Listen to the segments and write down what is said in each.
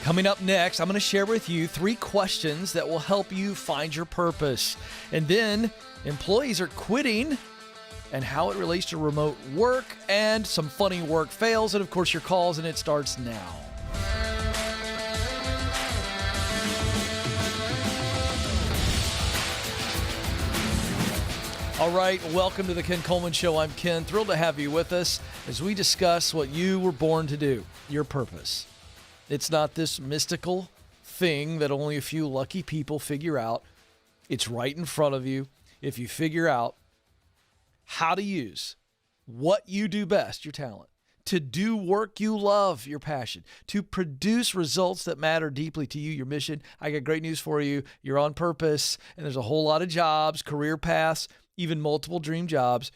Coming up next, I'm going to share with you 3 questions that will help you find your purpose. And then employees are quitting and how it relates to remote work and some funny work fails. And of course, your calls, and it starts now. All right, welcome to the Ken Coleman Show. I'm Ken, thrilled to have you with us as we discuss what you were born to do, your purpose. It's not this mystical thing that only a few lucky people figure out. It's right in front of you. If you figure out how to use what you do best, your talent, to do work you love, your passion, to produce results that matter deeply to you, your mission, I got great news for you. You're on purpose, and there's a whole lot of jobs, career paths, even multiple dream jobs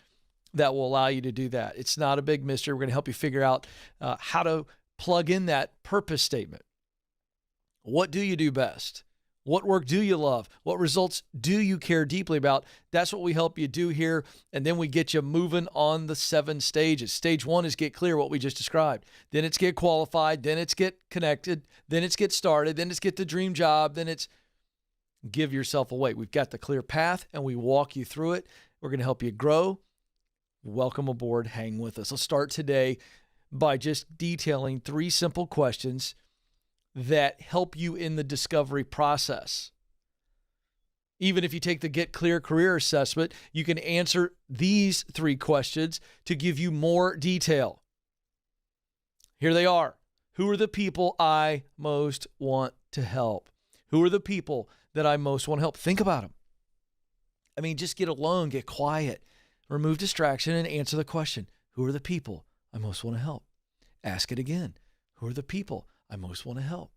that will allow you to do that. It's not a big mystery. We're going to help you figure out how to plug in that purpose statement. What do you do best? What work do you love? What results do you care deeply about? That's what we help you do here. And then we get you moving on the 7 stages. Stage 1 is get clear, what we just described. Then it's get qualified. Then it's get connected. Then it's get started. Then it's get the dream job. Then it's give yourself away. We've got the clear path and we walk you through it. We're going to help you grow. Welcome aboard. Hang with us. Let's start today by just detailing 3 simple questions that help you in the discovery process. Even if you take the Get Clear Career Assessment, you can answer these 3 questions to give you more detail. Here they are. Who are the people I most want to help? Who are the people that I most want to help? Think about them. I mean, just get alone, get quiet, remove distraction, and answer the question. Who are the people I most want to help? Ask it again. Who are the people I most want to help?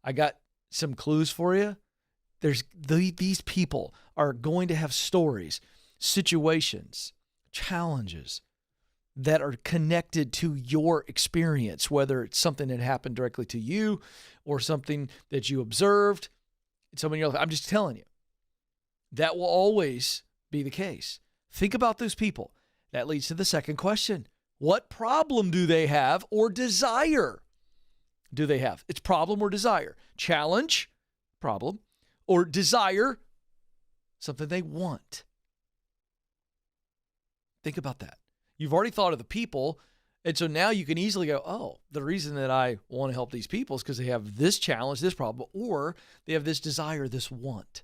I got some clues for you. These people are going to have stories, situations, challenges that are connected to your experience, whether it's something that happened directly to you or something that you observed in someone else. I'm just telling you, that will always be the case. Think about those people. That leads to the second question. What problem do they have or desire do they have? It's problem or desire. Challenge, problem, or desire, something they want. Think about that. You've already thought of the people, and so now you can easily go, oh, the reason that I want to help these people is because they have this challenge, this problem, or they have this desire, this want.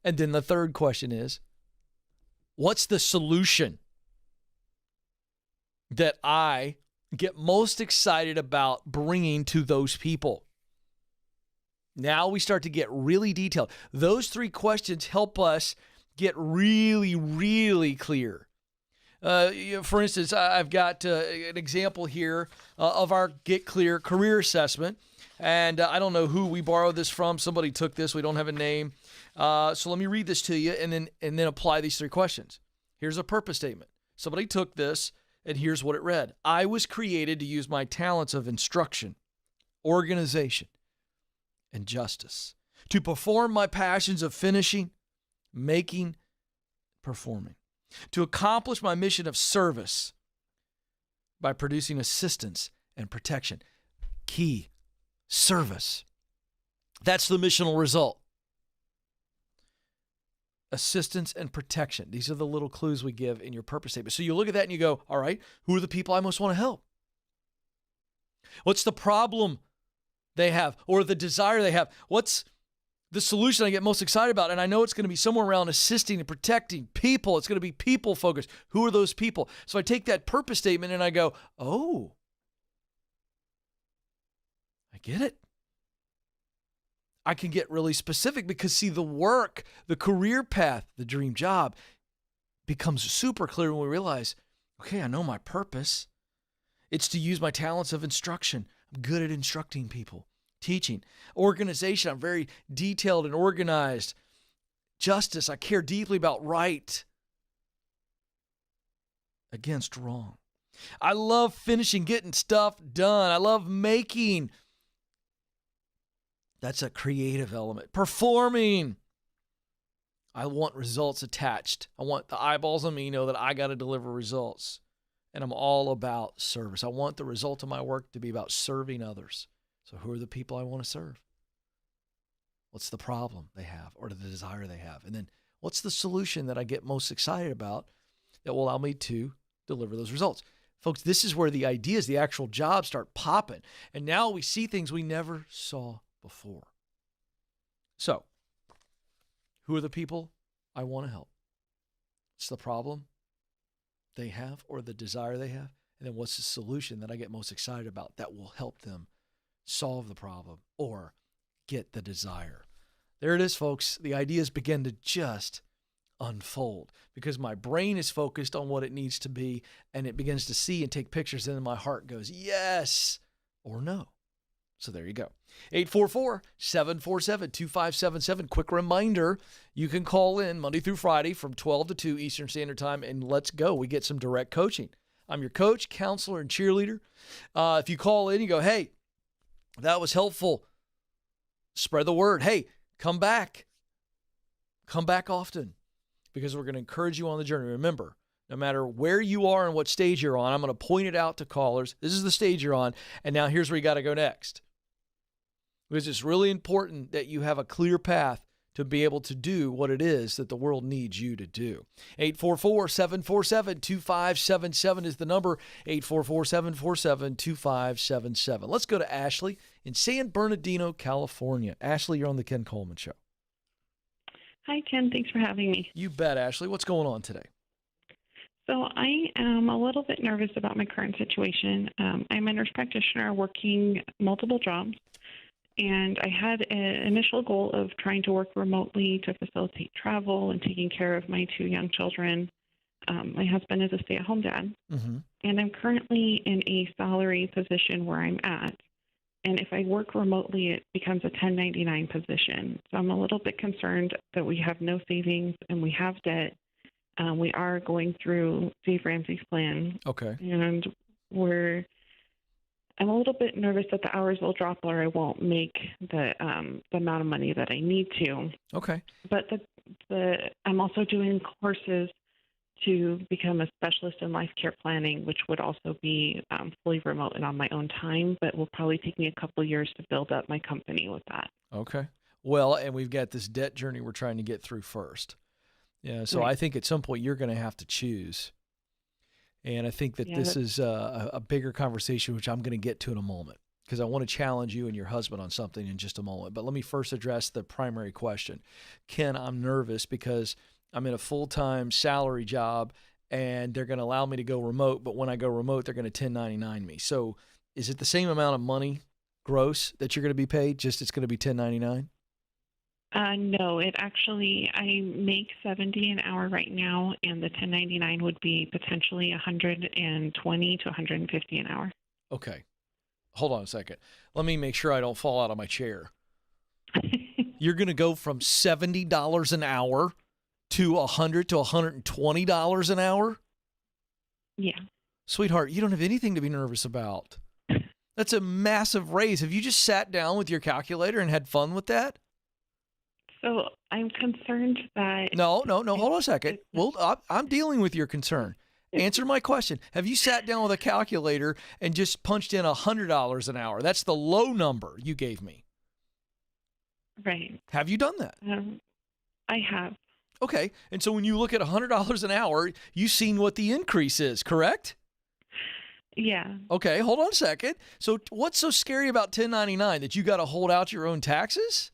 And then the third question is, what's the solution that I get most excited about bringing to those people? Now we start to get really detailed. Those 3 questions help us get really, really clear. For instance, I've got an example here of our Get Clear Career Assessment. And I don't know who we borrowed this from. Somebody took this. We don't have a name. So let me read this to you and then apply these 3 questions. Here's a purpose statement. Somebody took this, and here's what it read. I was created to use my talents of instruction, organization, and justice to perform my passions of finishing, making, performing, to accomplish my mission of service by producing assistance and protection. Key, service. That's the missional result. Assistance and protection. These are the little clues we give in your purpose statement. So you look at that and you go, all right, who are the people I most want to help? What's the problem they have or the desire they have? What's the solution I get most excited about? And I know it's going to be somewhere around assisting and protecting people. It's going to be people focused. Who are those people? So I take that purpose statement and I go, oh, I get it. I can get really specific because, see, the work, the career path, the dream job becomes super clear when we realize, okay, I know my purpose. It's to use my talents of instruction. I'm good at instructing people, teaching. Organization, I'm very detailed and organized. Justice, I care deeply about right against wrong. I love finishing, getting stuff done. I love making. That's a creative element. Performing. I want results attached. I want the eyeballs on me know that I got to deliver results. And I'm all about service. I want the result of my work to be about serving others. So who are the people I want to serve? What's the problem they have or the desire they have? And then what's the solution that I get most excited about that will allow me to deliver those results? Folks, this is where the ideas, the actual jobs start popping. And now we see things we never saw before. So, who are the people I want to help? What's the problem they have or the desire they have? And then what's the solution that I get most excited about that will help them solve the problem or get the desire? There it is, folks. The ideas begin to just unfold because my brain is focused on what it needs to be and it begins to see and take pictures, and then my heart goes yes or no. So there you go. 844-747-2577. Quick reminder, you can call in Monday through Friday from 12 to 2 Eastern Standard Time, and let's go. We get some direct coaching. I'm your coach, counselor, and cheerleader. If you call in, you go, hey, that was helpful. Spread the word. Hey, come back. Come back often because we're going to encourage you on the journey. Remember, no matter where you are and what stage you're on, I'm going to point it out to callers. This is the stage you're on, and now here's where you got to go next. Because it's really important that you have a clear path to be able to do what it is that the world needs you to do. 844-747-2577 is the number, 844-747-2577. Let's go to Ashley in San Bernardino, California. Ashley, you're on the Ken Coleman Show. Hi, Ken. Thanks for having me. You bet, Ashley. What's going on today? So I am a little bit nervous about my current situation. I'm a nurse practitioner working multiple jobs, and I had an initial goal of trying to work remotely to facilitate travel and taking care of my 2 young children. My husband is a stay-at-home dad, and I'm currently in a salary position where I'm at. And if I work remotely, it becomes a 1099 position. So I'm a little bit concerned that we have no savings and we have debt. We are going through Dave Ramsey's plan. Okay. And I'm a little bit nervous that the hours will drop or I won't make the amount of money that I need to. Okay. But I'm also doing courses to become a specialist in life care planning, which would also be fully remote and on my own time, but will probably take me a couple of years to build up my company with that. Okay. Well, and we've got this debt journey we're trying to get through first. Yeah. So Right. I think at some point you're going to have to choose. And I think that this is a bigger conversation, which I'm going to get to in a moment, because I want to challenge you and your husband on something in just a moment. But let me first address the primary question. Ken, I'm nervous because I'm in a full-time salary job and they're going to allow me to go remote. But when I go remote, they're going to 1099 me. So is it the same amount of money gross that you're going to be paid? Just it's going to be 1099? No, I make $70 an hour right now, and the 1099 would be potentially $120 to $150 an hour. Okay. Hold on a second. Let me make sure I don't fall out of my chair. You're going to go from $70 an hour to $100 to $120 an hour? Yeah. Sweetheart, you don't have anything to be nervous about. That's a massive raise. Have you just sat down with your calculator and had fun with that? So I'm concerned that... No. Hold on a second. Well, I'm dealing with your concern. Answer my question. Have you sat down with a calculator and just punched in $100 an hour? That's the low number you gave me. Right. Have you done that? I have. Okay. And so when you look at $100 an hour, you've seen what the increase is, correct? Yeah. Okay. Hold on a second. So what's so scary about 1099 that you got to hold out your own taxes?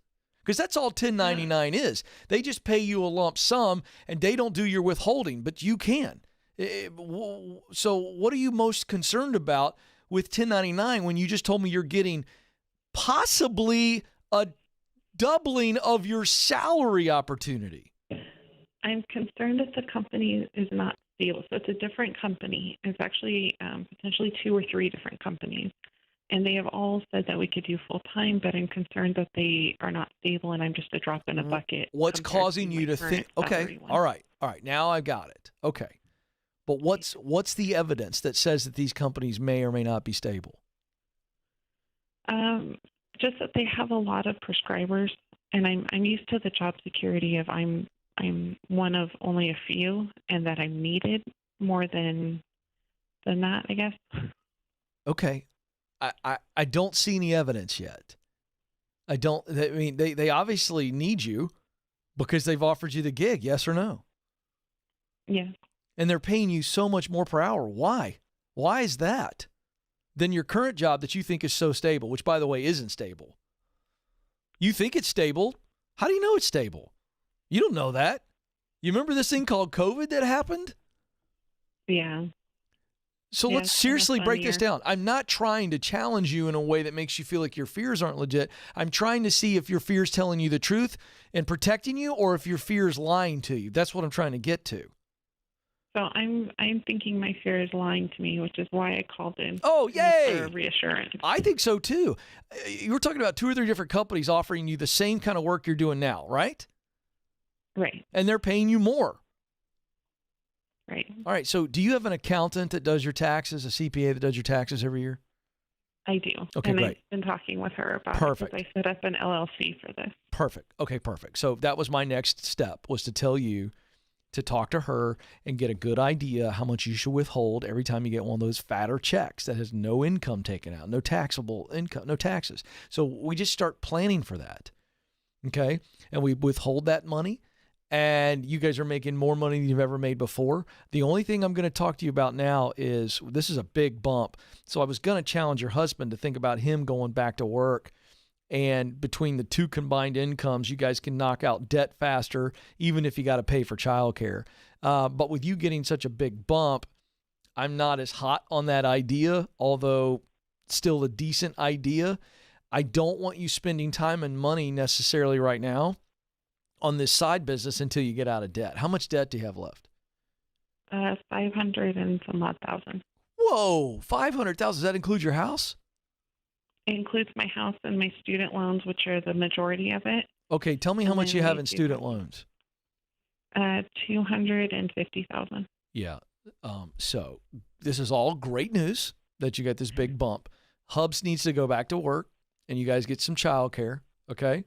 Because that's all 1099 is. They just pay you a lump sum and they don't do your withholding, but you can. So what are you most concerned about with 1099 when you just told me you're getting possibly a doubling of your salary opportunity? I'm concerned that the company is not stable. So it's a different company. It's actually potentially 2 or 3 different companies. And they have all said that we could do full time, but I'm concerned that they are not stable and I'm just a drop in a bucket. What's causing you to think, okay, all right. Now I got it. Okay. But what's the evidence that says that these companies may or may not be stable? Just that they have a lot of prescribers, and I'm used to the job security of I'm one of only a few, and that I'm needed more than that, I guess. Okay. I don't see any evidence yet. They obviously need you because they've offered you the gig, yes or no? Yeah. And they're paying you so much more per hour. Why? Why is that? Than your current job that you think is so stable, which, by the way, isn't stable. You think it's stable. How do you know it's stable? You don't know that. You remember this thing called COVID that happened? Yeah. So let's seriously break this down. I'm not trying to challenge you in a way that makes you feel like your fears aren't legit. I'm trying to see if your fear is telling you the truth and protecting you, or if your fear is lying to you. That's what I'm trying to get to. So I'm thinking my fear is lying to me, which is why I called in. Oh, yay! For reassurance. I think so too. You were talking about 2 or 3 different companies offering you the same kind of work you're doing now, right? Right. And they're paying you more. Right. All right. So do you have an accountant that does your taxes, a CPA that does your taxes every year? I do. Okay, and great. I've been talking with her about Perfect. it because I set up an LLC for this. Perfect. Okay, perfect. So that was my next step, was to tell you to talk to her and get a good idea how much you should withhold every time you get one of those fatter checks that has no income taken out, no taxable income, no taxes. So we just start planning for that. Okay? And we withhold that money, and you guys are making more money than you've ever made before. The only thing I'm going to talk to you about now is, this is a big bump. So I was going to challenge your husband to think about him going back to work. And between the 2 combined incomes, you guys can knock out debt faster, even if you got to pay for childcare. But with you getting such a big bump, I'm not as hot on that idea, although still a decent idea. I don't want you spending time and money necessarily right now on this side business until you get out of debt. How much debt do you have left? 500 and some odd thousand. Whoa, 500,000. Does that include your house? It includes my house and my student loans, which are the majority of it. Okay, tell me how much you have in student loans. 250,000. Yeah. So this is all great news that you got this big bump. Hubs needs to go back to work, and you guys get some childcare. Okay.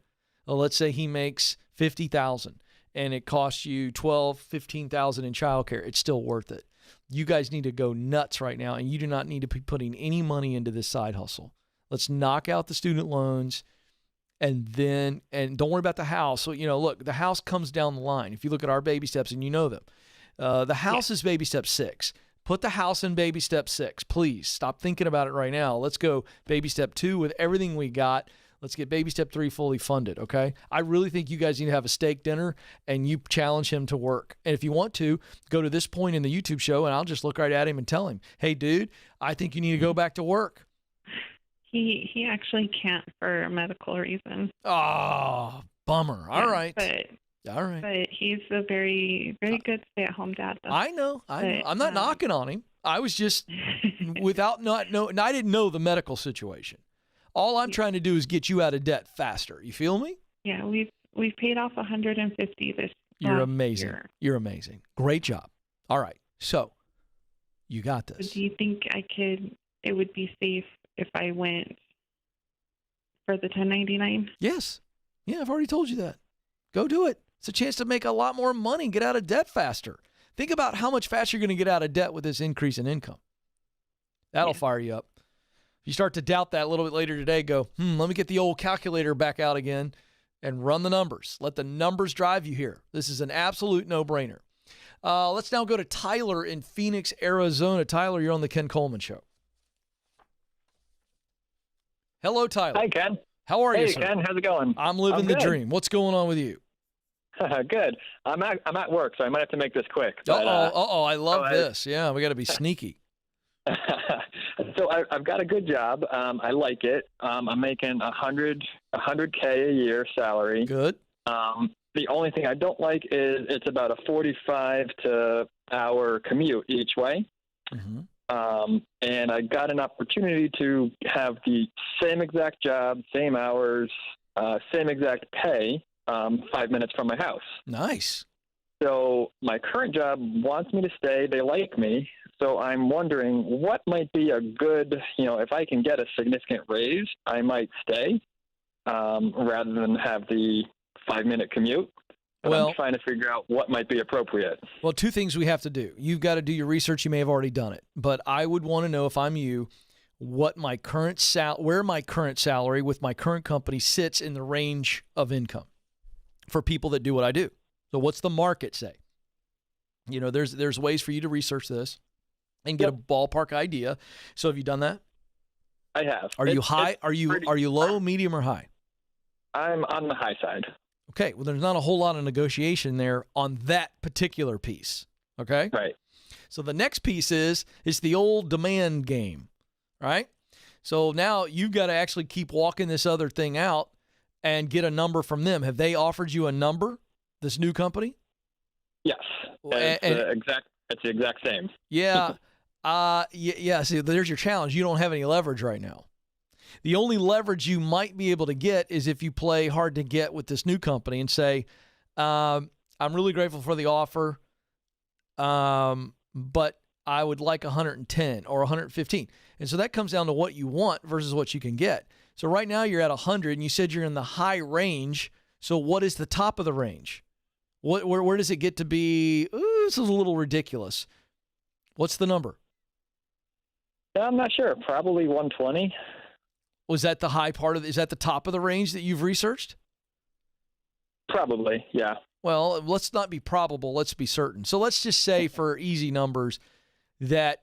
Well, let's say he makes 50,000 and it costs you 15,000 in childcare. It's still worth it. You guys need to go nuts right now, and you do not need to be putting any money into this side hustle. Let's knock out the student loans, and don't worry about the house. So, look, the house comes down the line. If you look at our baby steps, and you know them, the house is baby step 6. Put the house in baby step 6. Please stop thinking about it right now. Let's go baby step 2 with everything we got. Let's get baby step 3 fully funded, okay? I really think you guys need to have a steak dinner, and you challenge him to work. And if you want to, go to this point in the YouTube show, and I'll just look right at him and tell him, hey, dude, I think you need to go back to work. He actually can't for medical reasons. Oh, bummer. All right. All right. But he's a very, very good stay-at-home dad. Though. I know. I'm not knocking on him. I was just I didn't know the medical situation. All I'm trying to do is get you out of debt faster. You feel me? Yeah, we've paid off 150 this You're amazing. year. You're amazing. Great job. All right. So you got this. Do you think it would be safe if I went for the 1099? Yes. Yeah, I've already told you that. Go do it. It's a chance to make a lot more money and get out of debt faster. Think about how much faster you're going to get out of debt with this increase in income. That'll fire you up. If you start to doubt that a little bit later today, go, let me get the old calculator back out again and run the numbers. Let the numbers drive you here. This is an absolute no-brainer. Let's now go to Tyler in Phoenix, Arizona. Tyler, you're on the Ken Coleman Show. Hello, Tyler. Hi, Ken. How are you, Hey, sir? Ken. How's it going? I'm living the good. dream. What's going on with you? Good. I'm at work, so I might have to make this quick. I love this. Yeah, we got to be sneaky. So I've got a good job. I like it. I'm making $100K a year salary. Good. The only thing I don't like is it's about a 45 to hour commute each way. Mm-hmm. And I got an opportunity to have the same exact job, same hours, same exact pay, 5 minutes from my house. Nice. So my current job wants me to stay. They like me. So I'm wondering what might be a good, if I can get a significant raise, I might stay rather than have the 5 minute commute. But I'm trying to figure out what might be appropriate. Well, 2 things we have to do. You've got to do your research. You may have already done it. But I would want to know, if I'm you, what my current where my current salary with my current company sits in the range of income for people that do what I do. So what's the market say? You know, there's ways for you to research this and get a ballpark idea. So have you done that? I have. Are you high? Are you low, medium, or high? I'm on the high side. Okay. Well, there's not a whole lot of negotiation there on that particular piece. Okay. Right. So the next piece is the old demand game, right? So now you've got to actually keep walking this other thing out and get a number from them. Have they offered you a number, this new company? Yes. It's the exact same. Yeah. Yeah. See, there's your challenge. You don't have any leverage right now. The only leverage you might be able to get is if you play hard to get with this new company and say, I'm really grateful for the offer, but I would like 110 or 115. And so that comes down to what you want versus what you can get. So right now you're at 100 and you said you're in the high range. So what is the top of the range? Where does it get to be? Ooh, this is a little ridiculous. What's the number? I'm not sure. Probably 120. Was that the high part of? Is that the top of the range that you've researched? Probably, yeah. Well, let's not be probable. Let's be certain. So let's just say for easy numbers that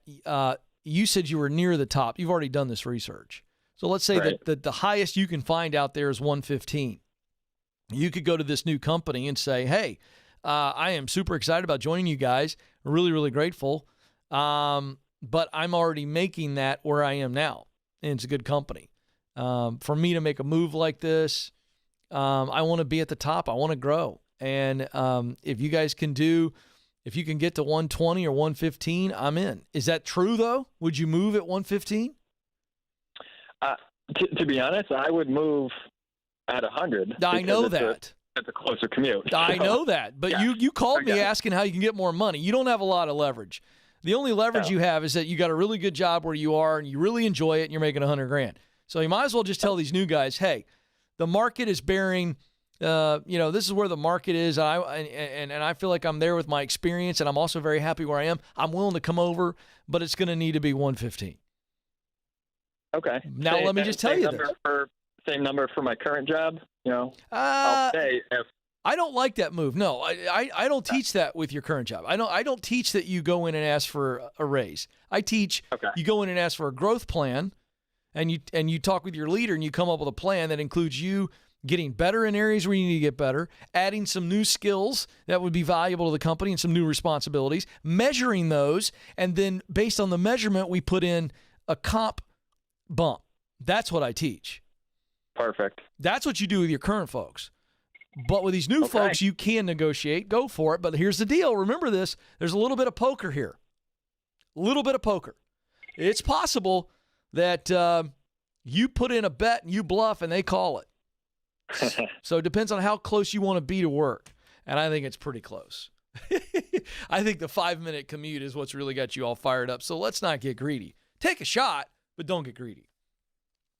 you said you were near the top. You've already done this research. So let's say that the highest you can find out there is 115. You could go to this new company and say, hey, I am super excited about joining you guys. Really, really grateful. But I'm already making that where I am now. And it's a good company. For me to make a move like this, I want to be at the top. I want to grow. And if you guys can if you can get to 120 or 115, I'm in. Is that true, though? Would you move at 115? To be honest, I would move at 100. I know that. It's a closer commute. I know that. But yeah. you called me asking how you can get more money. You don't have a lot of leverage. The only leverage you have is that you got a really good job where you are and you really enjoy it and you're making $100,000. So you might as well just tell these new guys, hey, the market is bearing, this is where the market is. And I feel like I'm there with my experience and I'm also very happy where I am. I'm willing to come over, but it's going to need to be 115. Okay. Now let me just tell you this. Same number for my current job, I'll stay if. I don't like that move. No, I don't teach that with your current job. I don't teach that you go in and ask for a raise. I teach you go in and ask for a growth plan, and you talk with your leader and you come up with a plan that includes you getting better in areas where you need to get better, adding some new skills that would be valuable to the company and some new responsibilities, measuring those, and then based on the measurement, we put in a comp bump. That's what I teach. Perfect. That's what you do with your current folks. But with these new folks, you can negotiate. Go for it. But here's the deal. Remember this. There's a little bit of poker here. A little bit of poker. It's possible that you put in a bet and you bluff and they call it. So it depends on how close you want to be to work. And I think it's pretty close. I think the 5-minute commute is what's really got you all fired up. So let's not get greedy. Take a shot, but don't get greedy.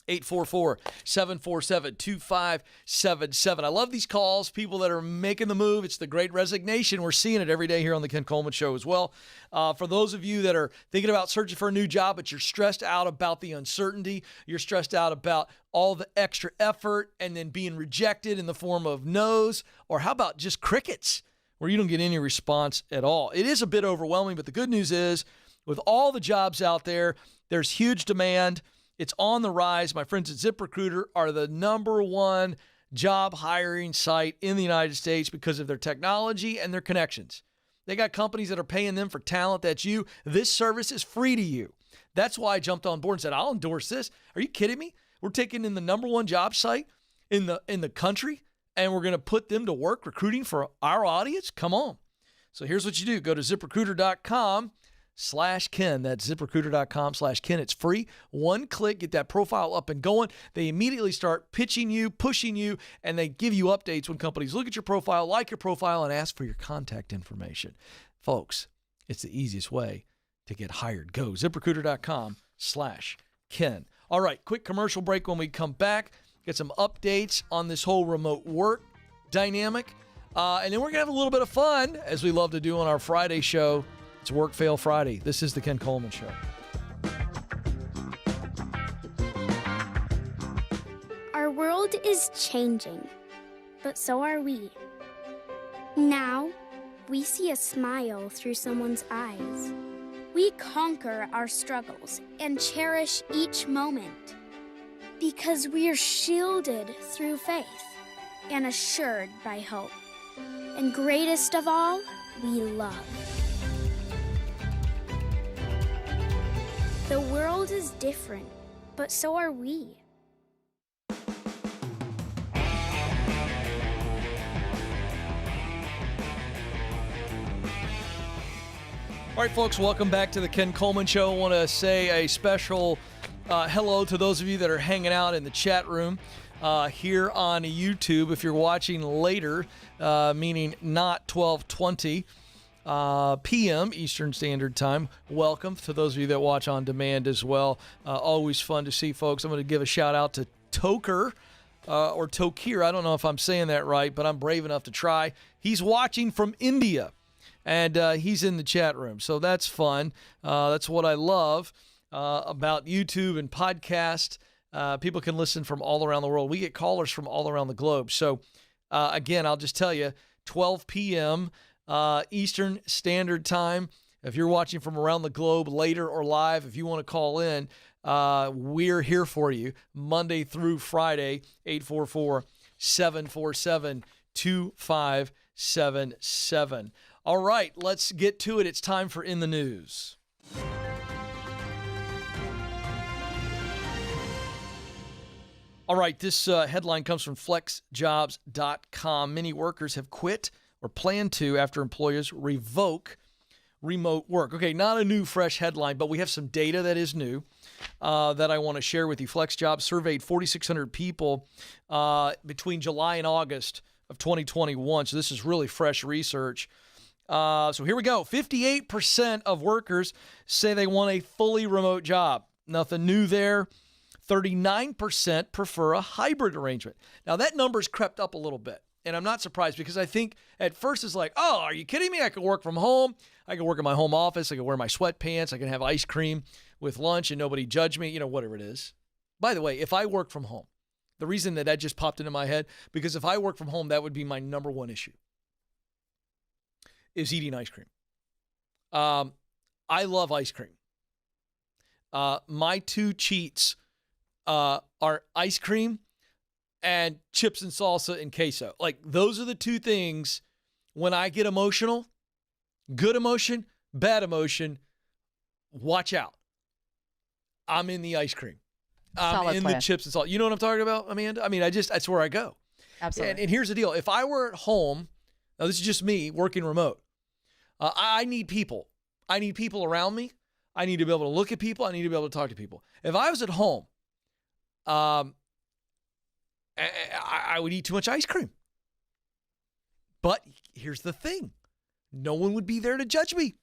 844-747-2577. I love these calls, people that are making the move. It's the great resignation. We're seeing it every day here on the Ken Coleman Show as well. For those of you that are thinking about searching for a new job, but you're stressed out about the uncertainty, you're stressed out about all the extra effort and then being rejected in the form of no's, or how about just crickets where you don't get any response at all? It is a bit overwhelming, but the good news is with all the jobs out there, there's huge demand. It's on the rise. My friends at ZipRecruiter are the #1 job hiring site in the United States because of their technology and their connections. They got companies that are paying them for talent. That's you. This service is free to you. That's why I jumped on board and said, I'll endorse this. Are you kidding me? We're taking in the #1 job site in the country, and we're going to put them to work recruiting for our audience? Come on. So here's what you do. Go to ZipRecruiter.com/Ken. That's ZipRecruiter.com/Ken. It's free. One click, get that profile up and going. They immediately start pitching you, pushing you, and they give you updates when companies look at your profile, like your profile, and ask for your contact information. Folks, it's the easiest way to get hired. Go ZipRecruiter.com/Ken. All right, quick commercial break. When we come back, get some updates on this whole remote work dynamic. And then we're going to have a little bit of fun, as we love to do on our Friday show. It's Work Fail Friday. This is the Ken Coleman Show. world is changing, but so are we. Now, we see a smile through someone's eyes. We conquer our struggles and cherish each moment because we are shielded through faith and assured by hope. And greatest of all, we love. The world is different, but so are we. All right, folks, welcome back to the Ken Coleman Show. I want to say a special hello to those of you that are hanging out in the chat room here on YouTube. If you're watching later, meaning not 12:20 p.m. Eastern Standard Time, welcome. To those of you that watch on demand as well, always fun to see folks. I'm going to give a shout out to Toker or Tokir. I don't know if I'm saying that right, but I'm brave enough to try. He's watching from India. And he's in the chat room, so that's fun. That's what I love about YouTube and podcast. People can listen from all around the world. We get callers from all around the globe. So, again, I'll just tell you, 12 p.m. Eastern Standard Time. If you're watching from around the globe later or live, if you want to call in, we're here for you Monday through Friday, 844-747-2577. All right, let's get to it. It's time for In the News. All right, this headline comes from flexjobs.com. Many workers have quit or plan to after employers revoke remote work. Okay, not a new, fresh headline, but we have some data that is new that I want to share with you. FlexJobs surveyed 4,600 people between July and August of 2021, so this is really fresh research. So here we go. 58% of workers say they want a fully remote job. Nothing new there. 39% prefer a hybrid arrangement. Now, that number's crept up a little bit, and I'm not surprised because I think at first it's like, oh, are you kidding me? I can work from home. I can work in my home office. I can wear my sweatpants. I can have ice cream with lunch and nobody judge me, whatever it is. By the way, if I work from home, the reason that just popped into my head, because if I work from home, that would be my number one issue. Is eating ice cream. I love ice cream. My two cheats are ice cream and chips and salsa and queso. Like, those are the two things when I get emotional, good emotion, bad emotion, watch out. I'm in the ice cream. I'm Solid in plan. the chips and salsa. You know what I'm talking about, Amanda? I mean, that's where I go. Absolutely. And here's the deal. If I were at home, now this is just me working remote, I need people. I need people around me. I need to be able to look at people. I need to be able to talk to people. If I was at home, I would eat too much ice cream. But here's the thing. No one would be there to judge me.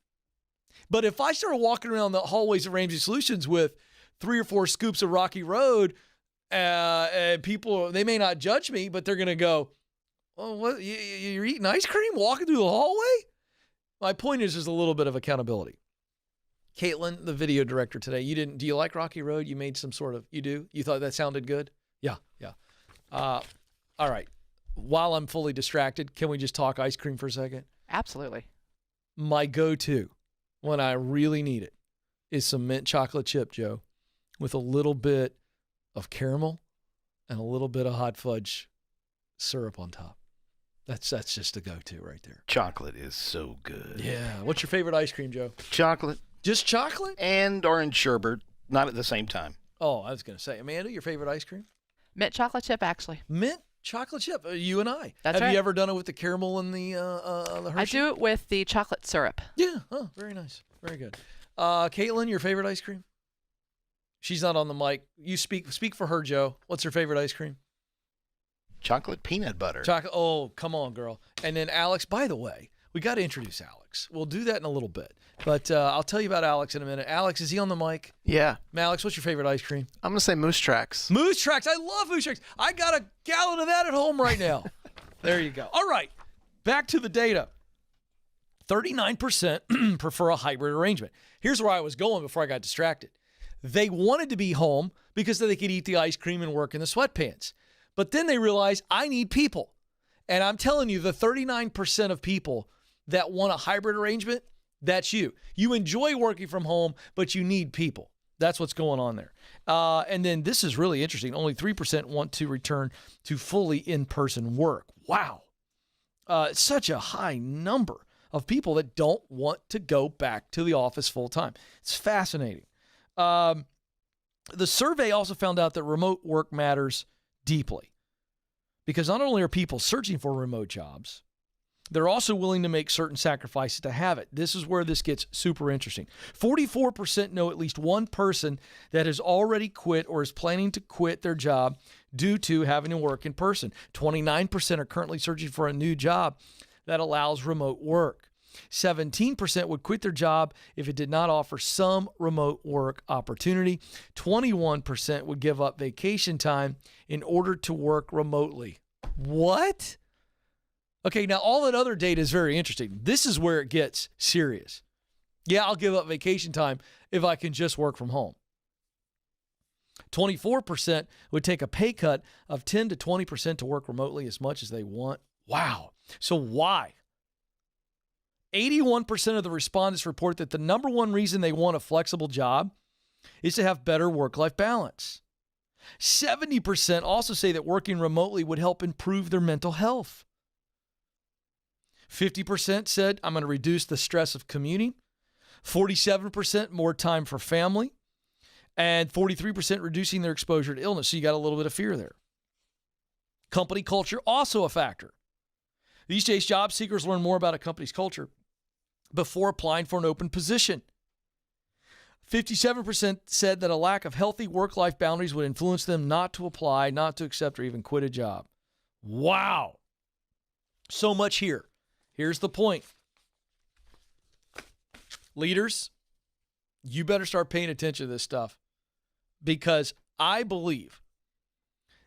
But if I started walking around the hallways of Ramsey Solutions with 3 or 4 scoops of Rocky Road, and people, they may not judge me, but they're going to go, oh, what? You're eating ice cream walking through the hallway? My point is there's a little bit of accountability. Caitlin, the video director today, do you like Rocky Road? You made some sort of, you do? You thought that sounded good? Yeah. All right. While I'm fully distracted, can we just talk ice cream for a second? Absolutely. My go-to when I really need it is some mint chocolate chip, Joe, with a little bit of caramel and a little bit of hot fudge syrup on top. That's just a go-to right there. Chocolate is so good. Yeah. What's your favorite ice cream, Joe? Chocolate Just chocolate? and orange sherbet, not at the same time. Oh, I was going to say, Amanda, your favorite ice cream? Mint chocolate chip, actually. Mint chocolate chip. You and I. That's Have right. you ever done it with the caramel and the Hershey? I do it with the chocolate syrup. Yeah. Oh, very nice. Very good. Caitlin, your favorite ice cream? She's not on the mic. You speak for her, Joe. What's her favorite ice cream? Chocolate peanut butter. Chocolate. Oh, come on, girl. And then Alex, by the way, we got to introduce Alex. We'll do that in a little bit. But I'll tell you about Alex in a minute. Alex, is he on the mic? Yeah. Alex, what's your favorite ice cream? I'm going to say Moose Tracks. Moose Tracks. I love Moose Tracks. I got a gallon of that at home right now. There you go. All right. Back to the data. 39% prefer a hybrid arrangement. Here's where I was going before I got distracted. They wanted to be home because they could eat the ice cream and work in the sweatpants. But then they realize I need people. And I'm telling you, the 39% of people that want a hybrid arrangement, that's you. You enjoy working from home, but you need people. That's what's going on there. And then this is really interesting. Only 3% want to return to fully in-person work. Wow. Such a high number of people that don't want to go back to the office full time. It's fascinating. The survey also found out that remote work matters deeply because not only are people searching for remote jobs, they're also willing to make certain sacrifices to have it. This is where this gets super interesting. 44% know at least one person that has already quit or is planning to quit their job due to having to work in person. 29% are currently searching for a new job that allows remote work. 17% would quit their job if it did not offer some remote work opportunity. 21% would give up vacation time in order to work remotely. What? Okay, now all that other data is very interesting. This is where it gets serious. Yeah, I'll give up vacation time if I can just work from home. 24% would take a pay cut of 10 to 20% to work remotely as much as they want. Wow. So why? 81% of the respondents report that the number one reason they want a flexible job is to have better work-life balance. 70% also say that working remotely would help improve their mental health. 50% said, I'm going to reduce the stress of commuting. 47% more time for family. And 43% reducing their exposure to illness. So you got a little bit of fear there. Company culture, also a factor. These days, job seekers learn more about a company's culture before applying for an open position. 57% said that a lack of healthy work-life boundaries would influence them not to apply, not to accept, or even quit a job. Wow. So much here. Here's the point. Leaders, you better start paying attention to this stuff because I believe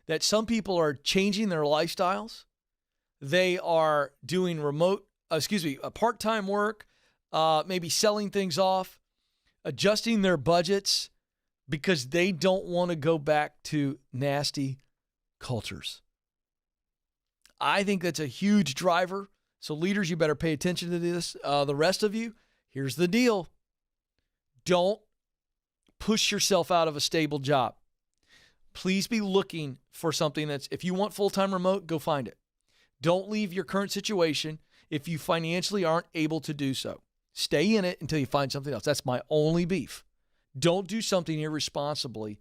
that some people are changing their lifestyles. They are doing part-time work, maybe selling things off, adjusting their budgets because they don't want to go back to nasty cultures. I think that's a huge driver. So leaders, you better pay attention to this. The rest of you, here's the deal. Don't push yourself out of a stable job. Please be looking for something if you want full-time remote, go find it. Don't leave your current situation if you financially aren't able to do so. Stay in it until you find something else. That's my only beef. Don't do something irresponsibly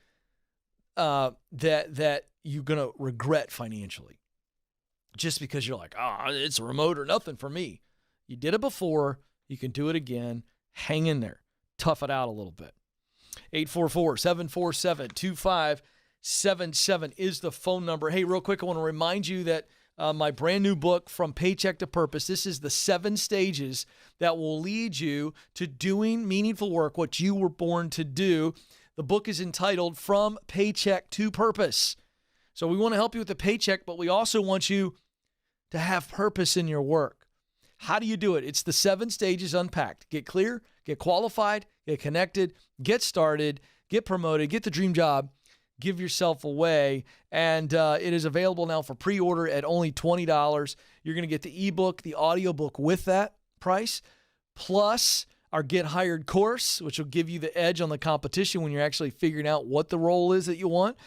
that you're going to regret financially. Just because you're like, it's a remote or nothing for me. You did it before. You can do it again. Hang in there. Tough it out a little bit. 844-747-2577 is the phone number. Hey, real quick, I want to remind you that my brand new book, From Paycheck to Purpose, this is the 7 stages that will lead you to doing meaningful work, what you were born to do. The book is entitled From Paycheck to Purpose. So we want to help you with the paycheck, but we also want you to have purpose in your work. How do you do it? It's the 7 stages unpacked. Get clear, get qualified, get connected, get started, get promoted, get the dream job, give yourself away. And it is available now for pre-order at only $20. You're going to get the ebook, the audiobook with that price, plus our Get Hired course, which will give you the edge on the competition when you're actually figuring out what the role is that you want,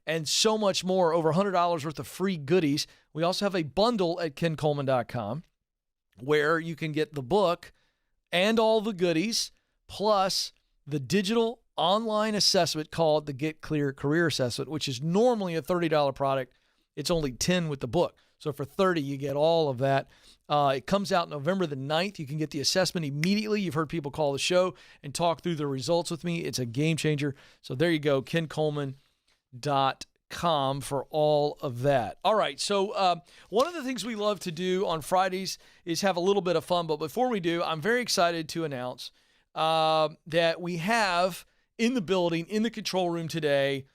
and so much more, over $100 worth of free goodies. We also have a bundle at kencoleman.com where you can get the book and all the goodies, plus the digital online assessment called the Get Clear Career Assessment, which is normally a $30 product. It's only $10 with the book. So for $30, you get all of that. It comes out November the 9th. You can get the assessment immediately. You've heard people call the show and talk through the results with me. It's a game changer. So there you go, kencoleman.com for all of that. All right, so one of the things we love to do on Fridays is have a little bit of fun. But before we do, I'm very excited to announce that we have in the building, in the control room today,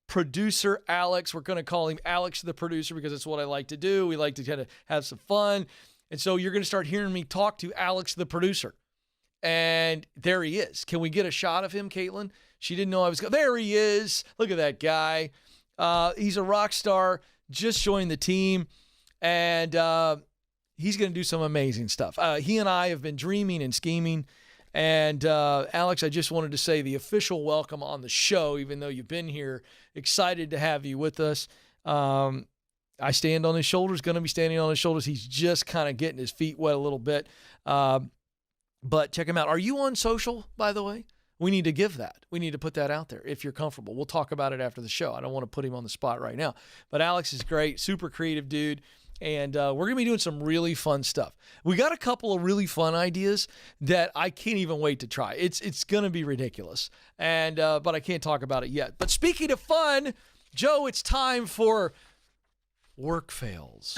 producer Alex. We're going to call him Alex the producer because it's what I like to do. We like to kind of have some fun. And so you're going to start hearing me talk to Alex the producer. And there he is. Can we get a shot of him, Caitlin? She didn't know I was going. There he is. Look at that guy. He's a rock star, just joined the team, and he's going to do some amazing stuff. He and I have been dreaming and scheming. And Alex, I just wanted to say the official welcome on the show, even though you've been here. Excited to have you with us. I stand on his shoulders, going to be standing on his shoulders. He's just kind of getting his feet wet a little bit. But check him out. Are you on social, by the way? We need to give that. We need to put that out there if you're comfortable. We'll talk about it after the show. I don't want to put him on the spot right now. But Alex is great, super creative dude. And we're going to be doing some really fun stuff. We got a couple of really fun ideas that I can't even wait to try. It's going to be ridiculous. And but I can't talk about it yet. But speaking of fun, Joe, it's time for Work Fails.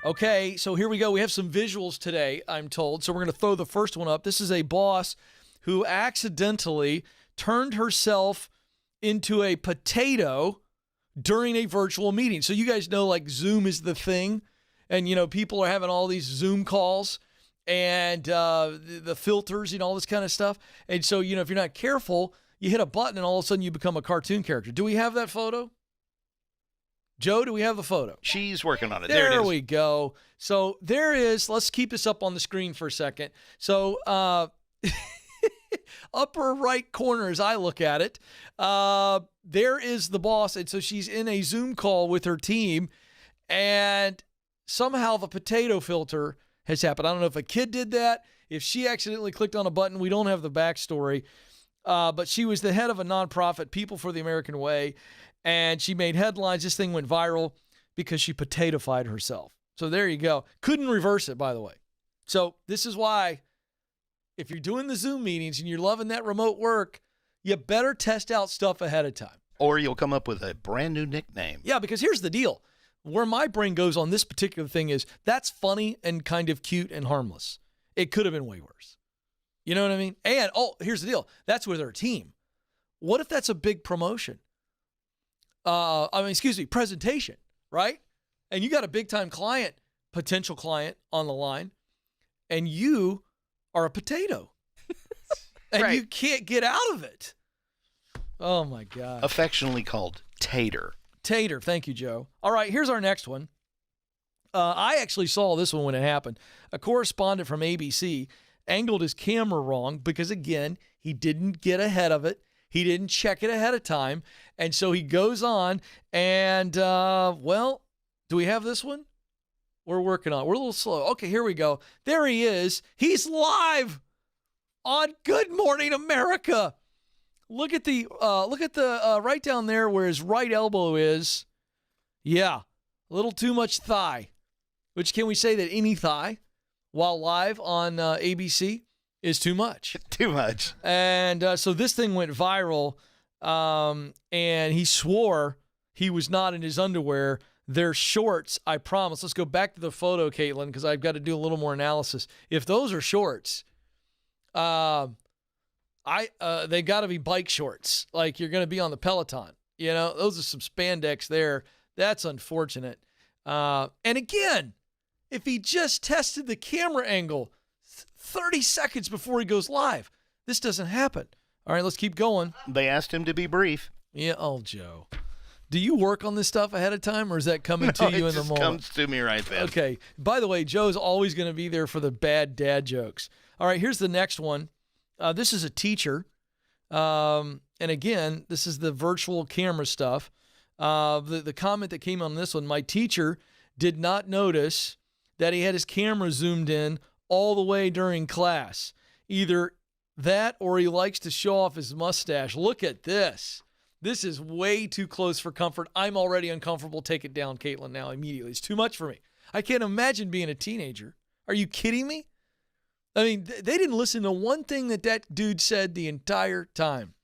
Okay, so here we go. We have some visuals today, I'm told. So we're going to throw the first one up. This is a boss who accidentally turned herself into a potato during a virtual meeting. So you guys know, like, Zoom is the thing, and, people are having all these Zoom calls and the filters and all this kind of stuff. And so, if you're not careful, you hit a button and all of a sudden you become a cartoon character. Do we have that photo? Joe, do we have the photo? She's working on it. There it is. There we go. So there is. Let's keep this up on the screen for a second. So upper right corner as I look at it, there is the boss. And so she's in a Zoom call with her team, and somehow the potato filter has happened. I don't know if a kid did that, if she accidentally clicked on a button. We don't have the backstory. But she was the head of a nonprofit, People for the American Way, and she made headlines. This thing went viral because she potato-fied herself. So there you go. Couldn't reverse it, by the way. So this is why, if you're doing the Zoom meetings and you're loving that remote work, you better test out stuff ahead of time. Or you'll come up with a brand new nickname. Yeah, because here's the deal. Where my brain goes on this particular thing is that's funny and kind of cute and harmless. It could have been way worse. You know what I mean? And, here's the deal. That's with her team. What if that's a big promotion? Presentation, right? And you got a big-time client, potential client on the line, and you are a potato. And right. You can't get out of it. Oh, my God. Affectionately called Tater. Tater. Thank you, Joe. All right, here's our next one. I actually saw this one when it happened. A correspondent from ABC angled his camera wrong because, again, he didn't get ahead of it. He didn't check it ahead of time. And so he goes on and, do we have this one? We're working on it. We're a little slow. Okay, here we go. There he is. He's live on Good Morning America. Look at the right down there where his right elbow is. Yeah, a little too much thigh. Which, can we say that any thigh while live on ABC is too much? Too much. And so this thing went viral, and he swore he was not in his underwear. They're shorts, I promise. Let's go back to the photo, Caitlin, because I've got to do a little more analysis. If those are shorts, they got to be bike shorts, like you're going to be on the Peloton. Those are some spandex there. That's unfortunate. And again, if he just tested the camera angle 30 seconds before he goes live, this doesn't happen. All right, let's keep going. They asked him to be brief. Yeah, Joe. Do you work on this stuff ahead of time, or is that coming to you in the moment? It comes to me right then. Okay. By the way, Joe's always going to be there for the bad dad jokes. All right, here's the next one. This is a teacher. And again, this is the virtual camera stuff. The comment that came on this one, my teacher did not notice that he had his camera zoomed in all the way during class. Either that or he likes to show off his mustache. Look at this. This is way too close for comfort. I'm already uncomfortable. Take it down, Caitlin, now immediately. It's too much for me. I can't imagine being a teenager. Are you kidding me? I mean, they didn't listen to one thing that dude said the entire time.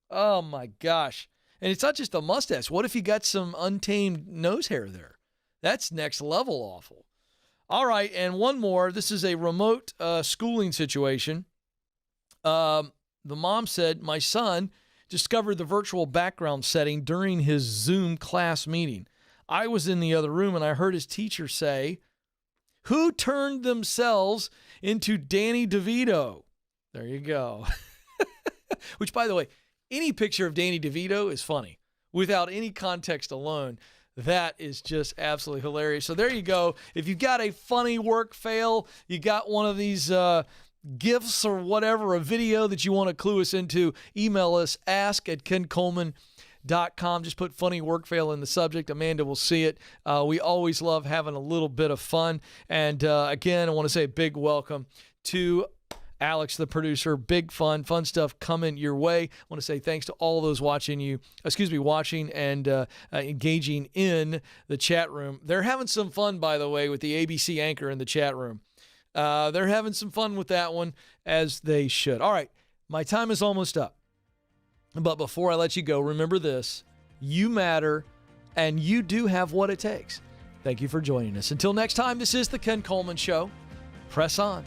Oh, my gosh. And it's not just a mustache. What if he got some untamed nose hair there? That's next level awful. All right, and one more. This is a remote schooling situation. The mom said, my son discovered the virtual background setting during his Zoom class meeting. I was in the other room, and I heard his teacher say, Who turned themselves into Danny DeVito? There you go. Which, by the way, any picture of Danny DeVito is funny. Without any context alone, that is just absolutely hilarious. So there you go. If you've got a funny work fail, you got one of these GIFs or whatever, a video that you want to clue us into, email us, ask@kencoleman.com. Just put funny work fail in the subject. Amanda will see it. We always love having a little bit of fun. And again, I want to say a big welcome to Alex, the producer. Big fun stuff coming your way. I want to say thanks to all those watching and engaging in the chat room. They're having some fun, by the way, with the ABC anchor in the chat room. They're having some fun with that one, as they should. All right, my time is almost up. But before I let you go, remember this: you matter, and you do have what it takes. Thank you for joining us. Until next time, this is the Ken Coleman Show. Press on.